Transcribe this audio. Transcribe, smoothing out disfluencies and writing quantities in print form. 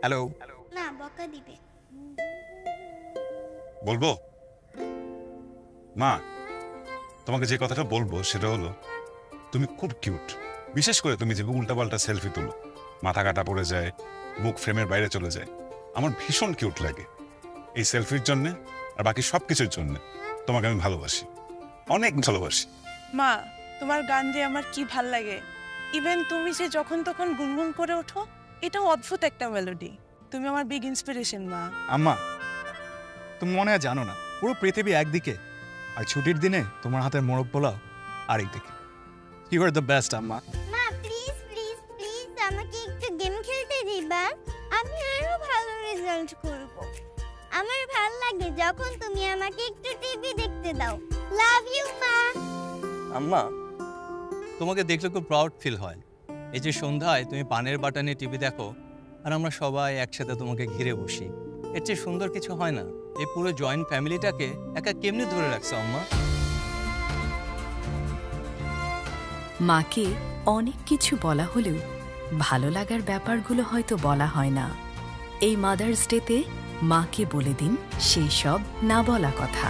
Hello. না বকা দিবে। বলবো মা, তোমাকে যে কথাটা বলবো সেটা হলো তুমি খুব কিউট। বিশেষ করে তুমি যে উল্টাপাল্টা সেলফি তুলো, মাথা কাটা পড়ে যায়, মুখ ফ্রেমের বাইরে চলে যায়, আমার ভীষণ কিউট লাগে। এই সেলফির জন্য আর বাকি সবকিছুর জন্য তোমাকে আমি ভালোবাসি, অনেক ভালোবাসি। মা, তোমার গান যে আমার কি ভাল লাগে। ইভেন তুমি যে যখন তখন গুনগুন করে ওঠো, এটাও অদ্ভুত একটা মেলোডি। তুমি আমার বিগ ইন্সপিরেশন মা। আম্মা, তুমি মনে হয় জানো না, পুরো পৃথিবী একদিকে আর ছুটির দিনে তোমার হাতের মোরগ পোলাও আরেকদিকে। ইউ আর দ্য বেস্ট আম্মা। মা প্লিজ প্লিজ প্লিজ আমাকে একটু গেম খেলতে দিবা, আমি আরো ভালো রেজাল্ট করব। আমার ভালো লাগে যখন তুমি আমাকে একটু টিভি দেখতে দাও। লাভ ইউ মা। আম্মা, তোমাকে দেখলে খুব প্রাউড ফিল হয়। এই যে সন্ধ্যায় তুমি পানের বাটা নিয়ে টিভি দেখো আর আমরা সবাই একসাথে তোমাকে ঘিরে বসি, এর চেয়ে সুন্দর কিছু হয় না। এই পুরো জয়েন্ট ফ্যামিলিটাকে একা কেমনে ধরে রাখছো আম্মা? মাকে অনেক কিছু বলা হলেও ভালো লাগার ব্যাপারগুলো হয়তো বলা হয় না। এই মাদার্স ডেতে মাকে বলে দিন সেই সব না বলা কথা।